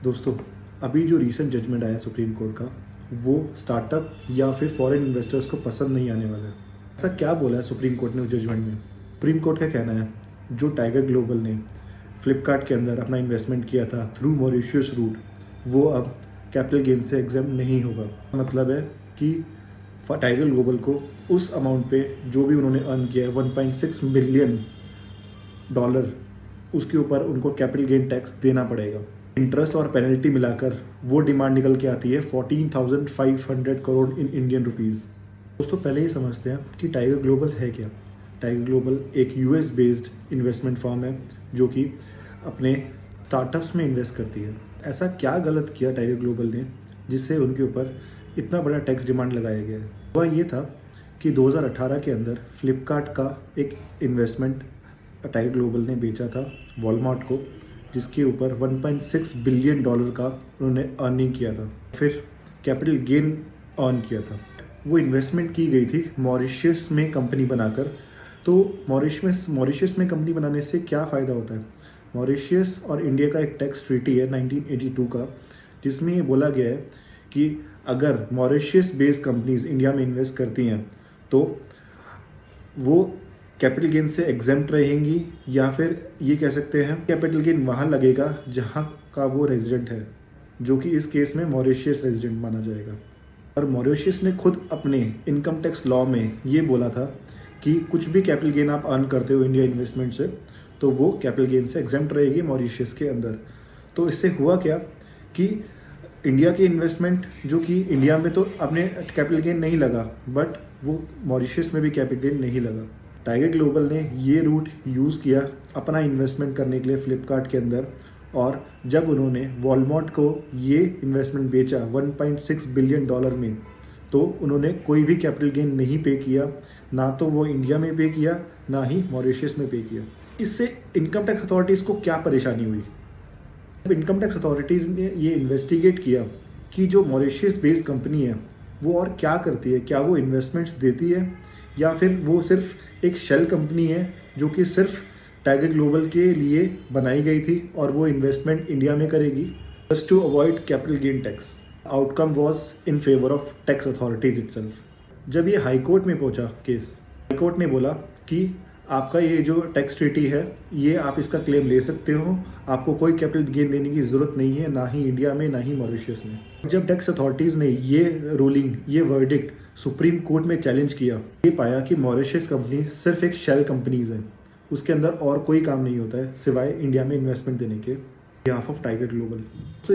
दोस्तों, अभी जो रीसेंट जजमेंट आया सुप्रीम कोर्ट का, वो स्टार्टअप या फिर फॉरेन इन्वेस्टर्स को पसंद नहीं आने वाला है। ऐसा क्या बोला है सुप्रीम कोर्ट ने उस जजमेंट में? सुप्रीम कोर्ट का कहना है, जो टाइगर ग्लोबल ने फ्लिपकार्ट के अंदर अपना इन्वेस्टमेंट किया था थ्रू मॉरिशियस रूट, वो अब कैपिटल गेन से एग्जाम नहीं होगा। मतलब है कि टाइगर ग्लोबल को उस अमाउंट पे जो भी उन्होंने अर्न किया है, $1.6 मिलियन, उसके ऊपर उनको कैपिटल गेन टैक्स देना पड़ेगा। इंटरेस्ट और पेनल्टी मिलाकर वो डिमांड निकल के आती है 14,500 करोड़ इन इंडियन रुपीज़। दोस्तों, पहले ही समझते हैं कि टाइगर ग्लोबल है क्या। टाइगर ग्लोबल एक यूएस बेस्ड इन्वेस्टमेंट फर्म है जो कि अपने स्टार्टअप्स में इन्वेस्ट करती है। ऐसा क्या गलत किया टाइगर ग्लोबल ने जिससे उनके ऊपर इतना बड़ा टैक्स डिमांड लगाया गया है? वह ये था कि 2018 के अंदर फ्लिपकार्ट का एक इन्वेस्टमेंट टाइगर ग्लोबल ने बेचा था वॉलमार्ट को, जिसके ऊपर $1.6 बिलियन का उन्होंने अर्निंग किया था, फिर कैपिटल गेन अर्न किया था। वो इन्वेस्टमेंट की गई थी मॉरिशियस में कंपनी बनाकर। तो मॉरिशियस में कंपनी बनाने से क्या फ़ायदा होता है? मॉरिशियस और इंडिया का एक टैक्स ट्रीटी है 1982 का, जिसमें ये बोला गया है कि अगर मॉरिशियस बेस्ड कंपनीज इंडिया में इन्वेस्ट करती हैं तो वो कैपिटल गेन से एग्जेम्प्ट रहेंगी, या फिर ये कह सकते हैं कैपिटल गेन वहाँ लगेगा जहाँ का वो रेजिडेंट है, जो कि इस केस में मॉरिशियस रेजिडेंट माना जाएगा। और मॉरिशियस ने खुद अपने इनकम टैक्स लॉ में ये बोला था कि कुछ भी कैपिटल गेन आप अर्न करते हो इंडिया इन्वेस्टमेंट से, तो वो कैपिटल गेन से एग्जेम्प्ट रहेगी मॉरिशियस के अंदर। तो इससे हुआ क्या कि इंडिया की इन्वेस्टमेंट, जो कि इंडिया में तो अपने कैपिटल गेन नहीं लगा, बट वो मॉरिशियस में भी कैपिटल गेन नहीं लगा। टाइगर ग्लोबल ने ये रूट यूज़ किया अपना इन्वेस्टमेंट करने के लिए फ्लिपकार्ट के अंदर, और जब उन्होंने वॉलमार्ट को ये इन्वेस्टमेंट बेचा $1.6 बिलियन में, तो उन्होंने कोई भी कैपिटल गेन नहीं पे किया, ना तो वो इंडिया में पे किया, ना ही मॉरिशियस में पे किया। इससे इनकम टैक्स अथॉरिटीज़ को क्या परेशानी हुई? जब इनकम टैक्स अथॉरिटीज़ ने ये इन्वेस्टिगेट किया कि जो मॉरिशियस बेस्ड कंपनी है वो और क्या करती है, क्या वो इन्वेस्टमेंट्स देती है, या फिर वो सिर्फ एक शेल कंपनी है जो कि सिर्फ टाइगर ग्लोबल के लिए बनाई गई थी और वो इन्वेस्टमेंट इंडिया में करेगी just to avoid capital gain tax. Outcome was in favour of tax authorities itself. जब ये हाई कोर्ट में पहुंचा केस, हाई कोर्ट ने बोला कि आपका ये जो टैक्स ट्रीटी है, ये आप इसका क्लेम ले सकते हो, आपको कोई कैपिटल गेन देने की जरूरत नहीं है, ना ही इंडिया में ना ही मॉरिशियस में। जब टैक्स अथॉरिटीज़ ने ये रूलिंग, ये वर्डिक्ट सुप्रीम कोर्ट में चैलेंज किया, ये पाया कि मॉरिशियस कंपनी सिर्फ एक शेल कंपनीज है, उसके अंदर और कोई काम नहीं होता है सिवाय इंडिया में इन्वेस्टमेंट देने के, बिहाफ ऑफ टाइगर ग्लोबल।